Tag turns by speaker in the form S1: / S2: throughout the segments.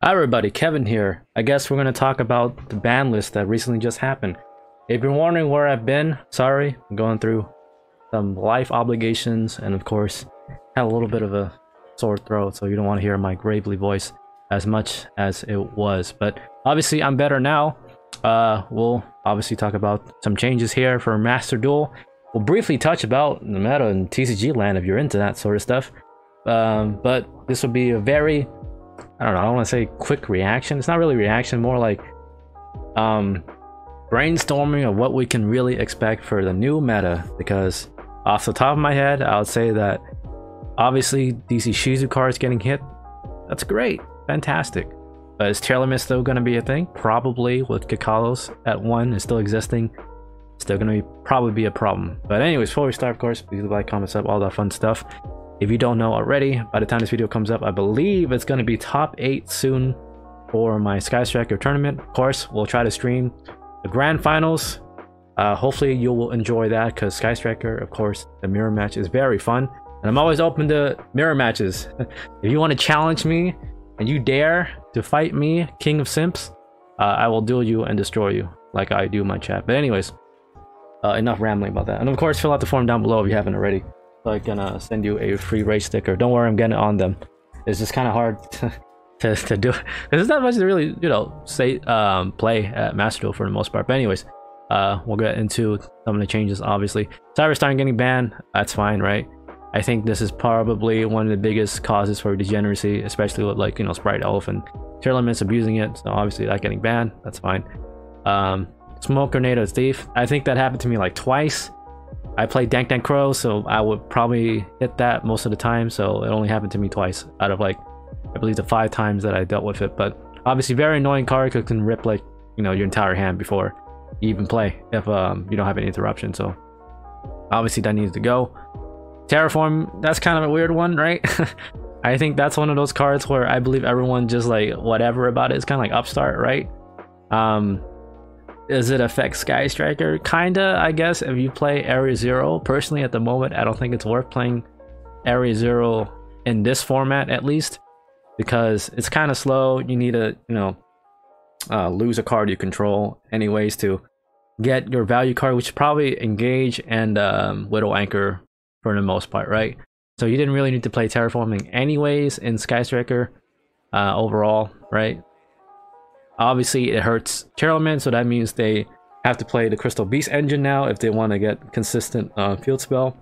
S1: Hi everybody, Kevin here. I guess we're going to talk about the ban list that recently just happened. If you're wondering where I've been, sorry, I'm going through some life obligations and of course had a little bit of a sore throat, so you don't want to hear my gravely voice as much as it was. But obviously I'm better now. We'll obviously talk about some changes here for Masterduel. We'll briefly touch about the meta and TCG land if you're into that sort of stuff. But this will be a very, I don't want to say quick reaction. It's not really reaction, more like brainstorming of what we can really expect for the new meta. Because off the top of my head, I would say that obviously DC Shizu cards getting hit, that's great, fantastic. But is tier limit still going to be a thing? Probably, with Kakalos at 1 is still existing. Still going to probably be a problem. But anyways, before we start, of course, please like, comment, sub, all that fun stuff. If you don't know already, by the time this video comes up, I believe it's going to be top 8 soon for my Sky Striker tournament. Of course, we'll try to stream the grand finals. Hopefully you will enjoy that, because Sky Striker, of course, the mirror match is very fun. And I'm always open to mirror matches. If you want to challenge me and you dare to fight me, King of Simps, I will duel you and destroy you like I do my chat. But anyways, enough rambling about that. And of course, fill out the form down below if you haven't already. So I'm gonna send you a free race sticker. Don't worry, I'm getting on them. It's just kind of hard to do. There's not much to really, you know, say play at Masterduel for the most part. But anyways, we'll get into some of the changes. Obviously, Cyber starting getting banned. That's fine, right? I think this is probably one of the biggest causes for degeneracy, especially with, like, you know, Sprite Elf and tier limits abusing it. So obviously that getting banned, that's fine. Smoke Grenade as Thief. I think that happened to me like twice. I played Dank Dank Crow, so I would probably hit that most of the time. So it only happened to me twice out of, like, I believe the 5 times that I dealt with it. But obviously very annoying card, because it can rip, like, you know, your entire hand before you even play if you don't have any interruption. So obviously that needs to go. Terraform, that's kind of a weird one, right? I think that's one of those cards where I believe everyone just like whatever about it. It's kind of like Upstart, right? Does it affect Sky Striker? Kinda, I guess, if you play Area Zero. Personally, at the moment, I don't think it's worth playing Area Zero in this format, at least, because it's kind of slow. You need to, you know, lose a card you control anyways to get your value card, which is probably Engage and Widow Anchor for the most part, right? So you didn't really need to play Terraforming anyways in Sky Striker overall, right? Obviously it hurts tier element, so that means they have to play the Crystal Beast engine now if they want to get consistent field spell.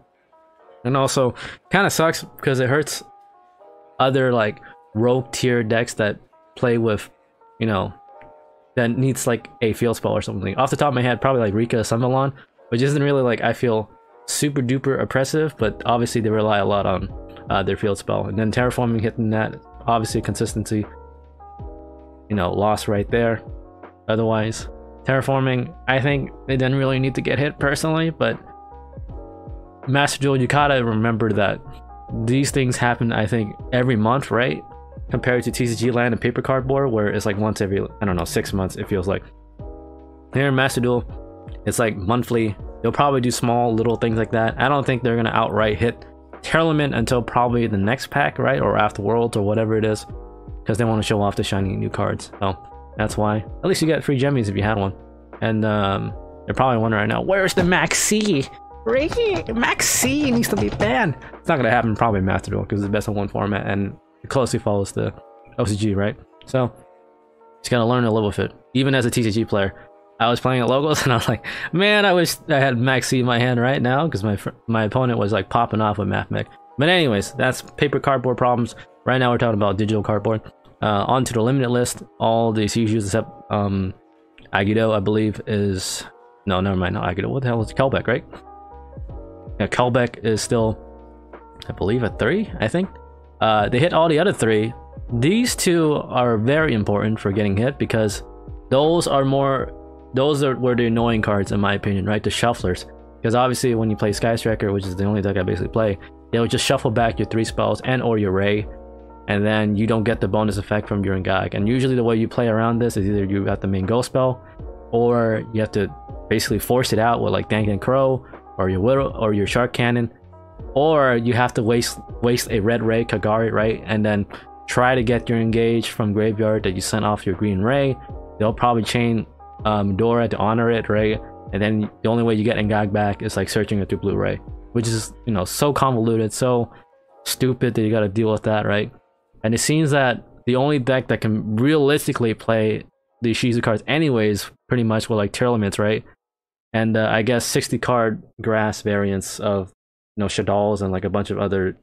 S1: And also kind of sucks because it hurts other like rogue tier decks that play with, you know, that needs like a field spell or something. Off the top of my head, probably like Rika Sunvalon, which isn't really, like, I feel super duper oppressive, but obviously they rely a lot on their field spell. And then Terraforming hitting that, obviously consistency, you know, loss right there. Otherwise, Terraforming, I think they didn't really need to get hit personally, but Masterduel, you gotta remember that these things happen, I think, every month, right? Compared to TCG land and paper cardboard, where it's like once every, I don't know, 6 months, it feels like. Here in Masterduel, it's like monthly. They'll probably do small little things like that. I don't think they're gonna outright hit tier limit until probably the next pack, right? Or after Worlds or whatever it is, because they want to show off the shiny new cards. So that's why. At least you get free Gemmies if you had one. And you're probably wondering right now, where's the Max C? Ricky, Max C needs to be banned. It's not gonna happen probably in Masterduel, because it's the best in one format and it closely follows the OCG, right? So just gotta learn to live with it. Even as a TCG player, I was playing at Logos and I was like, man, I wish I had Max C in my hand right now, because my opponent was like popping off with Math Mech. But anyways, that's paper cardboard problems. Right now we're talking about digital cardboard. Onto the limited list. All the CGs except Agido, I believe, is... No, never mind, not Agido. What the hell is Kelbeck, right? Yeah, Kelbeck is still, I believe, at 3, I think. They hit all the other 3. These 2 are very important for getting hit, because those are were the annoying cards, in my opinion, right? The shufflers. Because obviously when you play Sky Striker, which is the only deck I basically play, they'll just shuffle back your 3 spells and or your Ray, and then you don't get the bonus effect from your Ngag. And usually the way you play around this is either you have the main Ghost spell, or you have to basically force it out with like Dank and Crow, or your Widow, or your Shark Cannon, or you have to waste a Red Ray Kagari, right? And then try to get your engage from graveyard that you sent off your green ray. They'll probably chain Dora to honor it, right? And then the only way you get Engag back is like searching it through blue ray, which is, you know, so convoluted, so stupid that you got to deal with that, right? And it seems that the only deck that can realistically play the Shizu cards anyways pretty much were like Tearlaments, right? And I guess 60 card grass variants of, you know, Shaddolls and like a bunch of other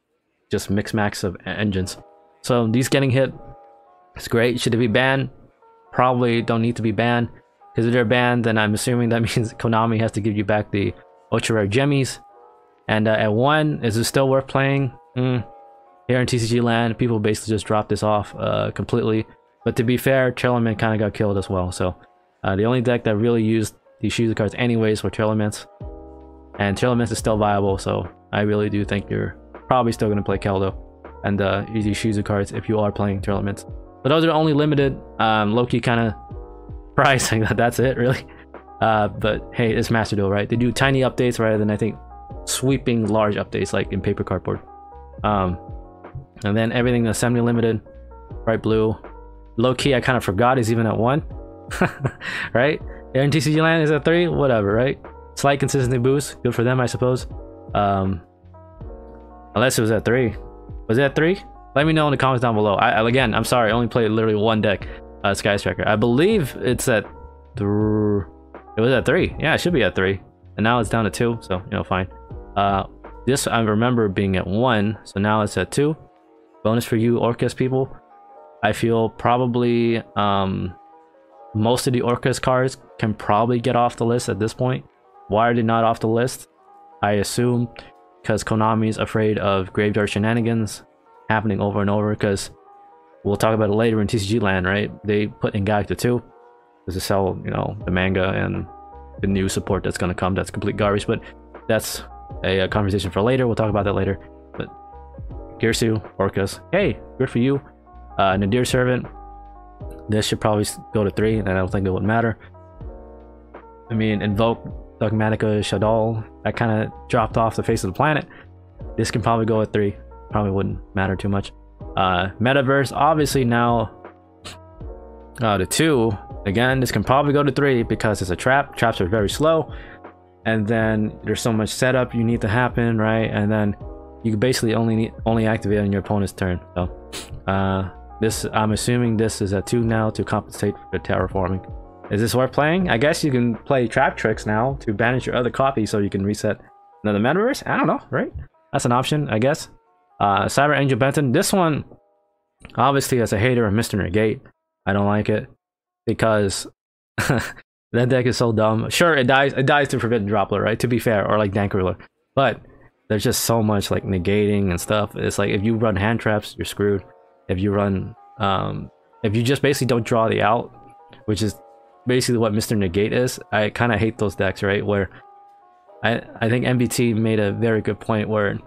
S1: just mix max of engines. So these getting hit, it's great. Should it be banned? Probably don't need to be banned, because if they're banned, then I'm assuming that means Konami has to give you back the ultra rare gemmies. And at 1, is it still worth playing? Here in TCG land, people basically just dropped this off completely. But to be fair, Tearlament kind of got killed as well. So the only deck that really used these Shizu cards anyways were Tearlaments. And Tearlaments is still viable, so I really do think you're probably still going to play Keldo and these Shizu cards if you are playing Tearlaments. But those are only limited, low-key kind of pricing. That's it, really. But hey, it's Masterduel, right? They do tiny updates rather than, I think, sweeping large updates like in paper cardboard. And then everything that's semi-limited, bright blue. Low-key, I kind of forgot is even at 1. Right? Here in TCG land is at 3, whatever, right? Slight consistency boost, good for them, I suppose. Unless it was at 3. Was it at 3? Let me know in the comments down below. Again, I'm sorry, I only played literally one deck, Sky Striker. I believe it's at it was at 3. Yeah, it should be at 3. And now it's down to 2, so, you know, fine. This I remember being at 1, so now it's at 2. Bonus for you Orcus people. I feel probably most of the Orcus cards can probably get off the list at this point. Why are they not off the list? I assume because Konami's afraid of graveyard shenanigans happening over and over, because we'll talk about it later in TCG land, right? They put Engag to 2 to sell, you know, the manga and the new support that's going to come. That's complete garbage, but that's a conversation for later. We'll talk about that later. But Girsu, Orcus, hey, good for you. Nadir Servant, this should probably go to 3, and I don't think it would matter. I mean, Invoke, Dogmatica, Shaddol, that kind of dropped off the face of the planet. This can probably go at 3. Probably wouldn't matter too much. Metaverse, obviously now to 2. Again, this can probably go to 3 because it's a trap. Traps are very slow. And then there's so much setup you need to happen, right? And then you basically only activate on your opponent's turn. So this, I'm assuming this is at 2 now to compensate for the terraforming. Is this worth playing? I guess you can play trap tricks now to banish your other copy so you can reset another metaverse. I don't know, right? That's an option, I guess. Cyber Angel Benton. This one, obviously, as a hater of Mr. Negate, I don't like it because that deck is so dumb. Sure, it dies to Forbidden Droplet, right? To be fair, or like Dank-Ruler. But there's just so much like negating and stuff. It's like if you run hand traps, you're screwed. If you run, if you just basically don't draw the out, which is basically what Mr. Negate is. I kind of hate those decks, right? Where I think MBT made a very good point where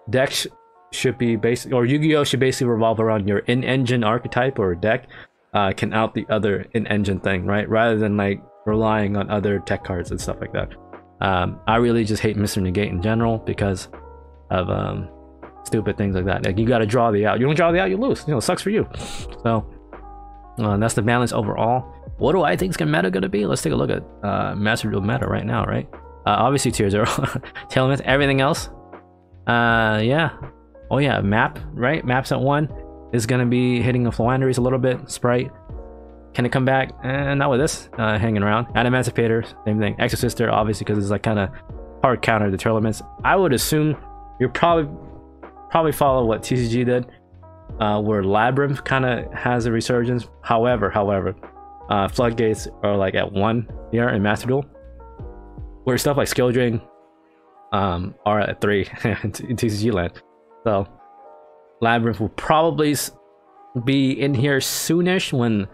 S1: decks should be basically, or Yu-Gi-Oh should basically revolve around your in-engine archetype or deck can out the other in-engine thing, right? Rather than like relying on other tech cards and stuff like that. I really just hate Mr. Negate in general because of stupid things like that. Like you got to draw the out. You don't draw the out, you lose. You know, it sucks for you. So that's the balance overall. What do I think is meta gonna be? Let's take a look at Masterduel meta right now, right? Obviously tier 0, Tearlaments, everything else. Yeah. Oh yeah, map, right? Maps at 1 is gonna be hitting the Floanderies a little bit. Sprite. Can it come back? Not with this hanging around. Emancipator, same thing. Exorcister, obviously, because it's like kind of hard counter to Tearlaments. I would assume you're probably follow what TCG did, where Labyrinth kind of has a resurgence. However, Floodgates are like at 1 here in Masterduel, where stuff like Skill Drain are at 3 in TCG land. So Labyrinth will probably be in here soonish when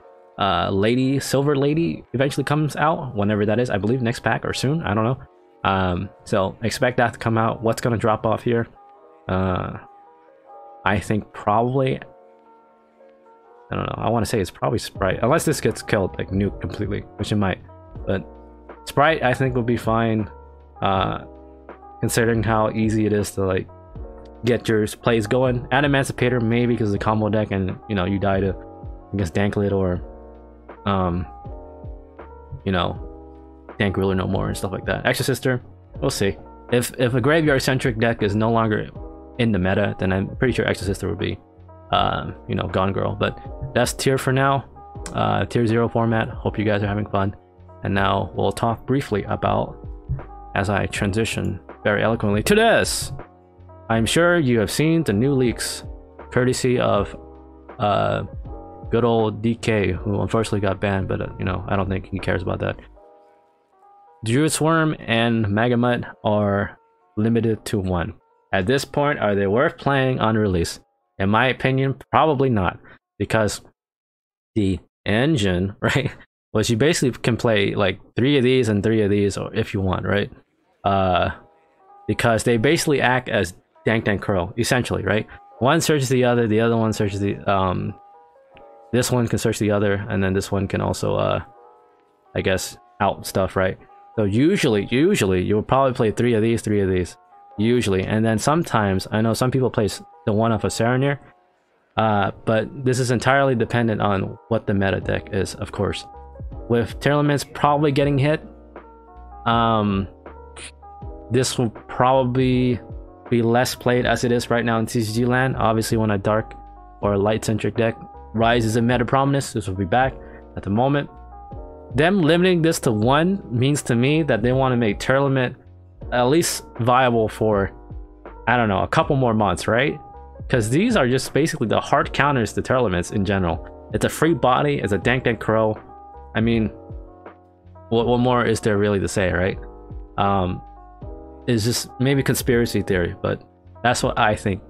S1: Silver Lady eventually comes out, whenever that is. I believe next pack or soon, I don't know. So expect that to come out. What's gonna drop off here? I think probably, I don't know, I want to say it's probably Sprite, unless this gets killed, like nuked completely, which it might. But Sprite I think would be fine, considering how easy it is to like get your plays going. Add Emancipator maybe because it's a combo deck, and you know you die to, I guess, Danklet or you know, Dank Ruler no more and stuff like that. Extra Sister, we'll see. If a graveyard centric deck is no longer in the meta, then I'm pretty sure Extra Sister would be you know, Gone Girl. But that's tier for now. Tier 0 format. Hope you guys are having fun. And now we'll talk briefly about, as I transition very eloquently to this. I'm sure you have seen the new leaks, courtesy of good old DK, who unfortunately got banned, but you know, I don't think he cares about that. Druid Swarm and Magamut are limited to 1. At this point, are they worth playing on release? In my opinion, probably not, because the engine, right, which you basically can play like 3 of these and 3 of these, or if you want, right, because they basically act as Dank Curl, essentially, right? One searches the other one searches the this one can search the other, and then this one can also I guess out stuff, right? So usually you will probably play 3 of these, 3 of these, usually, and then sometimes I know some people play the one off of Saranir, but this is entirely dependent on what the meta deck is, of course. With Tearlaments probably getting hit, this will probably be less played as it is right now in TCG land. Obviously, when a dark or a light centric deck rises in meta prominence, this will be back. At the moment, them limiting this to 1 means to me that they want to make Tearlament at least viable for, I don't know, a couple more months, right? Because these are just basically the hard counters to Tearlaments in general. It's a free body, it's a Dank Crow. I mean, what more is there really to say, right? It's just maybe conspiracy theory, but that's what I think,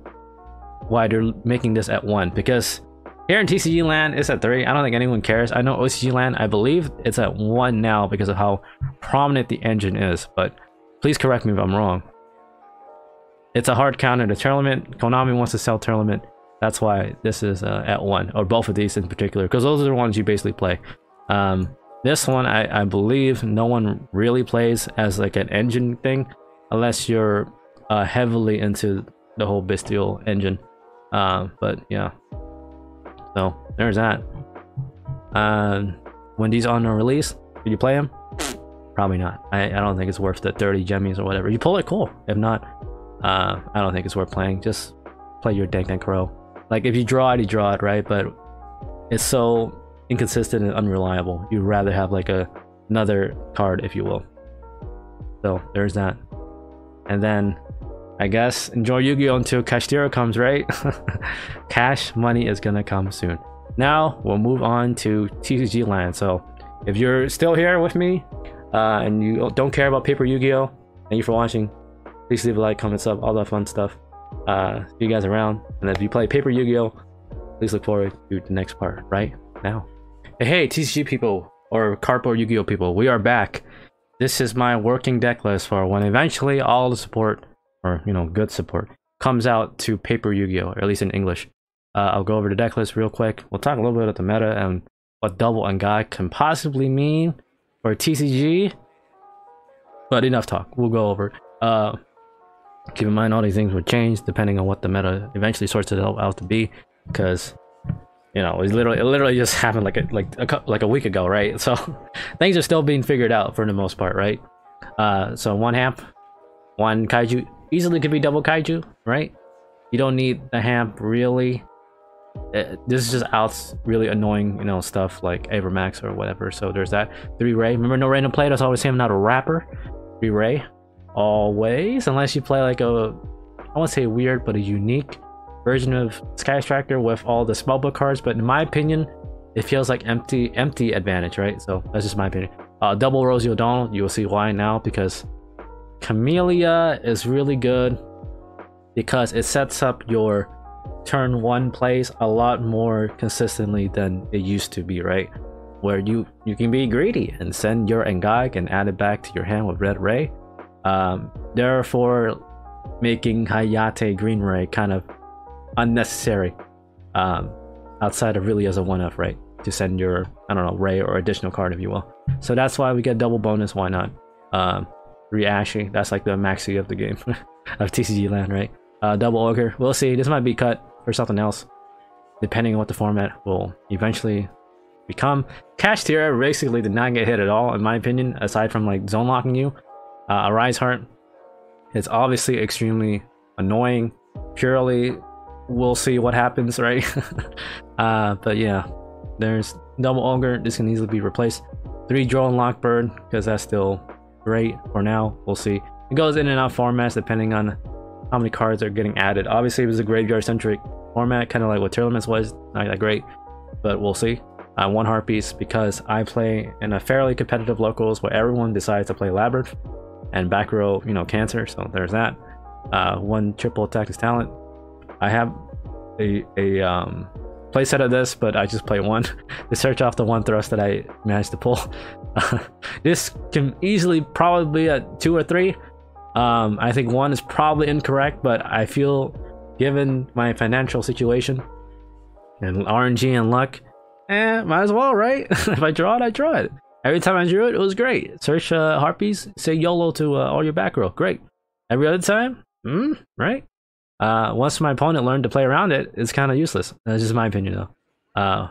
S1: why they're making this at 1. Because here in TCG land, it's at 3. I don't think anyone cares. I know OCG land, I believe it's at 1 now because of how prominent the engine is, but please correct me if I'm wrong. It's a hard counter to Tearlament. Konami wants to sell Tearlament. That's why this is at 1, or both of these in particular, because those are the ones you basically play. This one, I believe no one really plays as like an engine thing, unless you're heavily into the whole Bestial engine. But yeah. So there's that. When these on release, did you play them? Probably not. I don't think it's worth the 30 gemmies or whatever. You pull it, cool. If not, I don't think it's worth playing. Just play your Dank Crow. Like if you draw it, you draw it, right? But it's so inconsistent and unreliable. You'd rather have like another card, if you will. So there's that. And then I guess enjoy Yu-Gi-Oh until Kashtira comes, right? Cash money is gonna come soon. Now we'll move on to TCG land. So if you're still here with me and you don't care about paper Yu-Gi-Oh, thank you for watching. Please leave a like, comment, sub, all that fun stuff. See you guys around. And if you play paper Yu-Gi-Oh, please look forward to the next part right now. Hey TCG people, or cardboard Yu-Gi-Oh people, we are back. This is my working deck list for when eventually all the support, or you know, good support, comes out to paper Yu-Gi-Oh, or at least in English. I'll go over the deck list real quick. We'll talk a little bit about the meta and what double and guy can possibly mean for TCG. But enough talk. We'll go over. Keep in mind all these things will change depending on what the meta eventually sorts it out to be, because you know it literally just happened like a week ago, right? So things are still being figured out for the most part, right? So 1 hamp, 1 kaiju easily could be double kaiju, right? You don't need a hamp really. This is just outs really annoying, you know, stuff like Avermax or whatever. So there's that. 3 Ray. Remember, no random play. That's always him, not a rapper. 3 Ray. Always, unless you play like a, I won't say weird, but a unique version of Sky Striker with all the spellbook cards. But in my opinion, it feels like empty advantage, right? So that's just my opinion. Double Rosie O'Donnell. You will see why now, because Camellia is really good because it sets up your turn 1 plays a lot more consistently than it used to be, right? Where you can be greedy and send your Engag and add it back to your hand with Red Ray. Therefore making Hayate Green Ray kind of unnecessary, outside of really as a 1-off, right? To send your, I don't know, Ray or additional card, if you will. So that's why we get double bonus. Why not? 3 Ashy, that's like the maxi of the game of TCG land, right? Double Ogre. We'll see. This might be cut for something else, depending on what the format will eventually become. Cash Tier basically did not get hit at all, in my opinion, aside from like zone locking you. A Rise Heart is obviously extremely annoying. Purely, we'll see what happens, right? But yeah, there's Double Ogre. This can easily be replaced. 3 Drone Lockbird, because that's still great for now. We'll see. It goes in and out formats depending on how many cards are getting added. Obviously, it was a graveyard-centric format, kind of like what Tournaments was. Not that great, but we'll see. 1 heart piece because I play in a fairly competitive locals where everyone decides to play Labyrinth and back row, you know, Cancer. So there's that. 1 triple Tactics Talent. I have a playset of this, but I just play 1 to search off the 1 thrust that I managed to pull. This can easily probably be a 2 or 3. I think 1 is probably incorrect, but I feel given my financial situation and RNG and luck, might as well, right? If I draw it, I draw it. Every time I drew it, it was great. Search Harpies, say YOLO to all your back row. Great. Every other time, right? Once my opponent learned to play around it, it's kind of useless. That's just my opinion, though.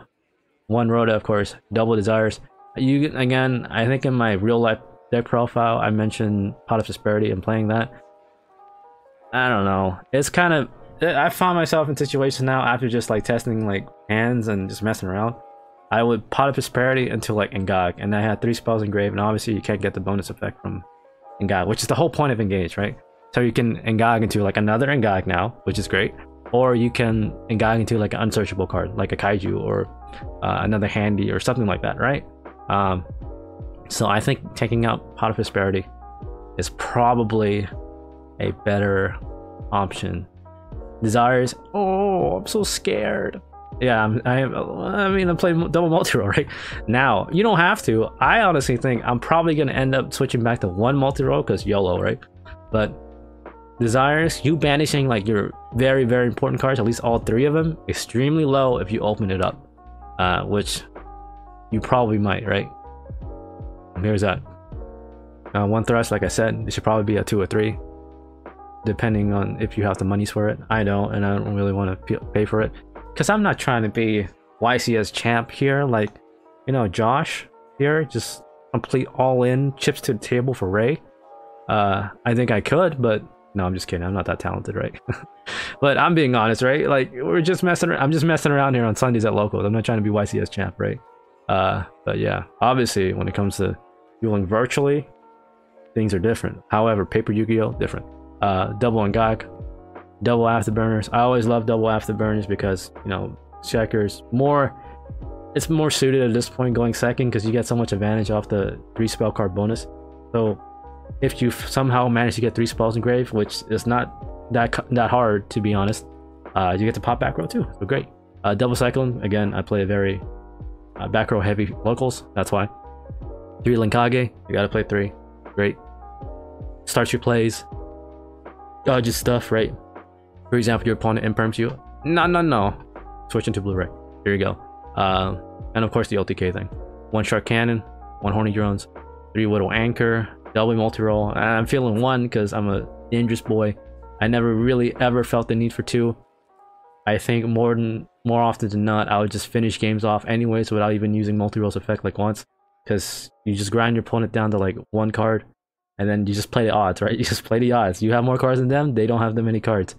S1: 1 Rhoda, of course. Double Desires. Again, I think in my real life deck profile, I mentioned Pot of Prosperity and playing that. I don't know. It's kind of... I found myself in situations now after just like testing like hands and just messing around. I would Pot of Prosperity until like Engage, and I had 3 spells engraved, and obviously you can't get the bonus effect from Engage, which is the whole point of Engage, right? So you can Engage into like another Engage now, which is great, or you can Engage into like an unsearchable card, like a Kaiju or another Handy or something like that, right? So I think taking out Pot of Prosperity is probably a better option. Desires. Oh, I'm so scared. Yeah, I mean, I'm playing double multi-roll right now. You don't have to. I honestly think I'm probably gonna end up switching back to 1 multi-roll because YOLO, right? But Desires, you banishing like your very, very important cards, at least all 3 of them, extremely low if you open it up, which you probably might, right? And here's that. 1 thrust, like I said, it should probably be a 2 or 3. Depending on if you have the monies for it. I don't, and I don't really want to pay for it because I'm not trying to be YCS champ here, like, you know, Josh here, just complete all in chips to the table for Ray. I think I could, but no, I'm just kidding. I'm not that talented, right? But I'm being honest, right? Like, we're just messing around. I'm just messing around here on Sundays at locals. I'm not trying to be YCS champ, right? But yeah, obviously when it comes to dueling virtually, things are different. However, paper Yu-Gi-Oh, different. Double Engage, double Afterburners. I always love double Afterburners because, you know, checkers it's more suited at this point going second because you get so much advantage off the 3 spell card bonus. So if you somehow manage to get 3 spells engraved, which is not that hard to be honest, you get to pop back row too. So great. Double Cyclone, again, I play a very back row heavy locals, that's why. 3 Linkage, you gotta play 3. Great. Start your plays. Dodges stuff, right? For example, your opponent imperms you. No. Switch into Blu-ray. Here you go. And of course the OTK thing. 1 Shark Cannon, 1 Horny Drones, 3 Widow Anchor, double multi-roll. I'm feeling 1 because I'm a dangerous boy. I never really ever felt the need for 2. I think more often than not, I would just finish games off anyways without even using multi-rolls effect like once. Because you just grind your opponent down to like 1 card. And then you just play the odds, right? You just play the odds. You have more cards than them, they don't have that many cards.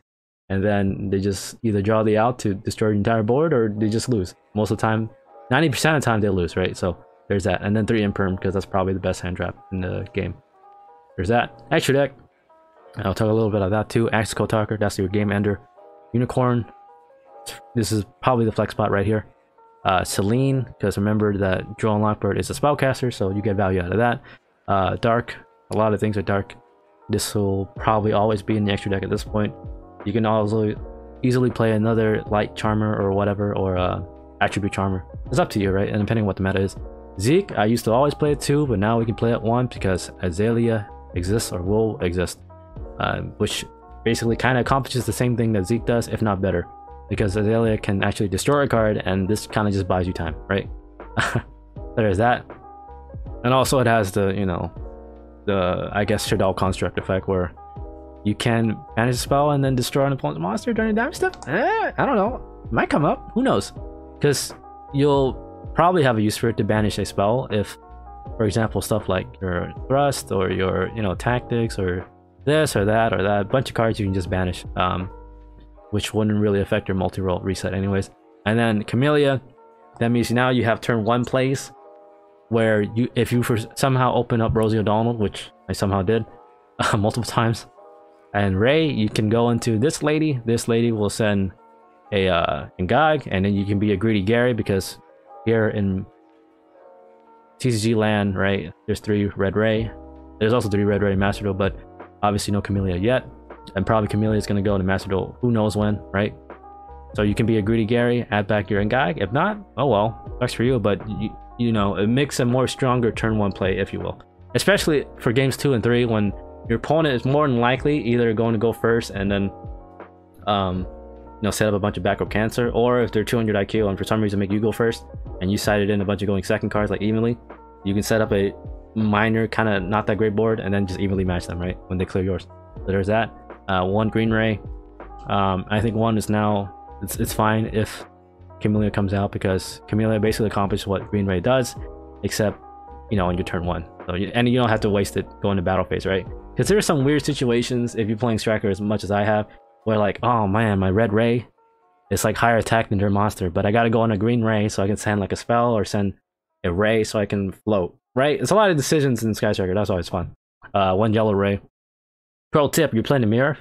S1: And then they just either draw the out to destroy your entire board, or they just lose. Most of the time, 90% of the time they lose, right? So there's that. And then 3 Imperm, because that's probably the best hand trap in the game. There's that. Extra deck. I'll talk a little bit of that too. Axial Talker, that's your game ender. Unicorn. This is probably the flex spot right here. Celine, because remember that Drone Lockbird is a spellcaster, so you get value out of that. Dark. A lot of things are dark. This will probably always be in the extra deck at this point. You can also easily play another Light Charmer or whatever, or Attribute Charmer. It's up to you, right? And depending on what the meta is. Zeke, I used to always play it 2, but now we can play it 1 because Azalea exists or will exist. Which basically kind of accomplishes the same thing that Zeke does, if not better. Because Azalea can actually destroy a card, and this kind of just buys you time, right? There's that. And also it has the, you know, the, I guess, Shadal Construct effect, where you can banish a spell and then destroy an opponent's monster during damage step. I don't know. It might come up. Who knows? Because you'll probably have a use for it to banish a spell if, for example, stuff like your thrust or your, you know, tactics or this or that bunch of cards you can just banish, which wouldn't really affect your multi-roll reset anyways. And then Camellia, that means now you have turn 1 plays where you, if you somehow open up Rosie O'Donnell, which I somehow did multiple times, and Ray, you can go into this lady. This lady will send a Ngag, and then you can be a greedy Gary, because here in TCG land, right, there's 3 red Ray. There's also 3 red Ray Master Duel, but obviously no Camellia yet, and probably Camellia is going to go into Master Duel who knows when, right? So you can be a greedy Gary, add back your Ngag. If not, oh well, sucks for you, but you know, it makes a more stronger turn 1 play, if you will, especially for games 2 and 3 when your opponent is more than likely either going to go first and then you know, set up a bunch of backup cancer, or if they're 200 IQ and for some reason make you go first and you sided in a bunch of going second cards like evenly, you can set up a minor kind of not that great board and then just evenly match them, right, when they clear yours. So there's that. 1 green Ray. I think 1 is now, it's fine if Camellia comes out, because Camellia basically accomplishes what green Ray does, except, you know, on your turn 1. So and you don't have to waste it going to battle phase, right? Because there are some weird situations if you're playing Striker as much as I have, where like, oh man, my red Ray is like higher attack than their monster, but I gotta go on a green Ray so I can send like a spell or send a Ray so I can float, right? It's a lot of decisions in Sky Striker. That's always fun. 1 yellow Ray. Pro tip: you're playing the mirror,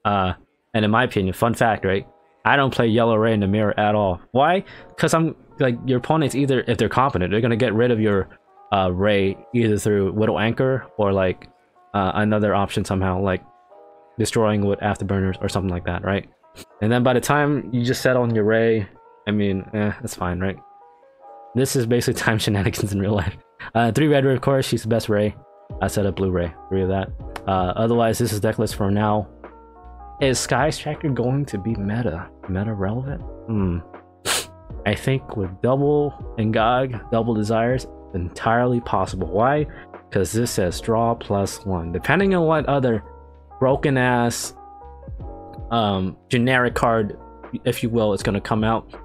S1: and in my opinion, fun fact, right? I don't play yellow Ray in the mirror at all. Why? Because I'm like, your opponents, either if they're competent, they're gonna get rid of your Ray either through Widow Anchor or like another option somehow, like destroying with afterburners or something like that, right? And then by the time you just settle on your Ray, I mean, it's fine, right? This is basically time shenanigans in real life. 3 red Ray, of course, she's the best Ray. I set up blue Ray, 3 of that. Otherwise, this is decklist for now. Is Sky Striker going to be meta relevant? I think with double Ngag, double Desires, entirely possible. Why? Because this says draw +1. Depending on what other broken ass generic card, if you will, it's going to come out,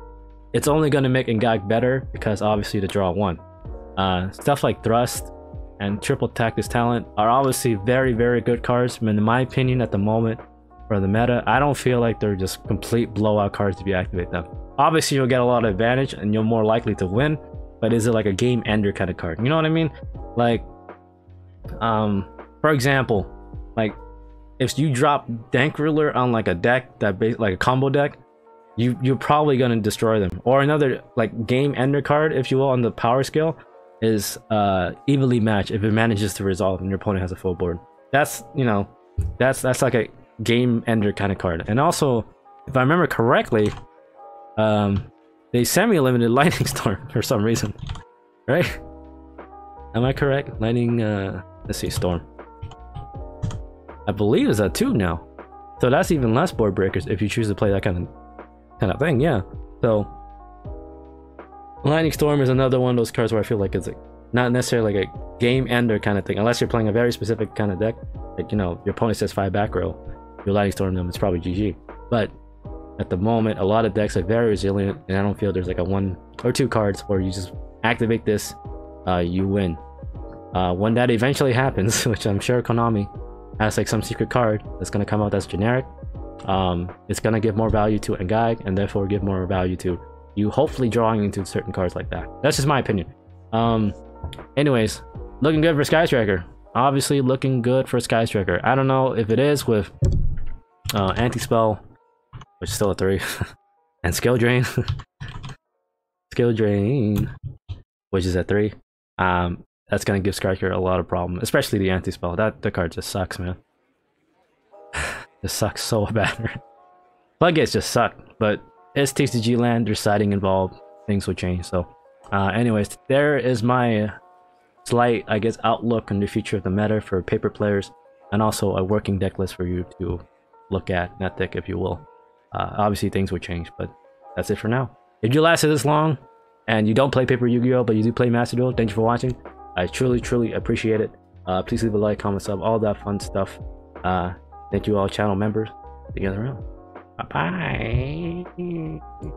S1: it's only going to make Ngag better, because obviously the draw 1. Stuff like Thrust and Triple Tactics Talent are obviously very, very good cards, but in my opinion at the moment for the meta, I don't feel like they're just complete blowout cards to be activate them. Obviously you'll get a lot of advantage and you're more likely to win, but is it like a game ender kind of card? You know what I mean? Like, for example, like if you drop Dank Ruler on like a deck that like a combo deck, you're probably gonna destroy them. Or another like game ender card, if you will, on the power scale is evenly matched if it manages to resolve and your opponent has a full board. That's, you know, that's like a game ender kind of card. And also, if I remember correctly, they semi-limited Lightning Storm for some reason, right? Am I correct? Lightning, let's see, Storm. I believe it's at 2 now, so that's even less board breakers if you choose to play that kind of thing. Yeah. So Lightning Storm is another one of those cards where I feel like it's like not necessarily like a game ender kind of thing, unless you're playing a very specific kind of deck. Like, you know, your opponent says 5 back row, you Lightning Storm them, it's probably GG. But at the moment, a lot of decks are very resilient, and I don't feel there's like a 1 or 2 cards where you just activate this, you win. When that eventually happens, which I'm sure Konami has like some secret card that's gonna come out that's generic, it's gonna give more value to Ngag and therefore give more value to you hopefully drawing into certain cards like that. That's just my opinion. Anyways, looking good for Sky Striker. Obviously looking good for Sky Striker. I don't know if it is with Anti-Spell, which is still a 3, and Skill Drain. Skill Drain, which is at 3. That's gonna give Sky Striker a lot of problem, especially the Anti-Spell. The card just sucks, man. This sucks so bad. Floodgates just suck, but it's TCG land, there's siding involved, things will change. So anyways, there is my slight, I guess, outlook on the future of the meta for paper players, and also a working deck list for you to look at, net deck if you will. Obviously things will change, but that's it for now. If you lasted this long and you don't play paper Yu-Gi-Oh, but you do play Masterduel, thank you for watching. I truly appreciate it. Please leave a like, comment, sub, all that fun stuff. Thank you all channel members. See you in the room. Bye bye.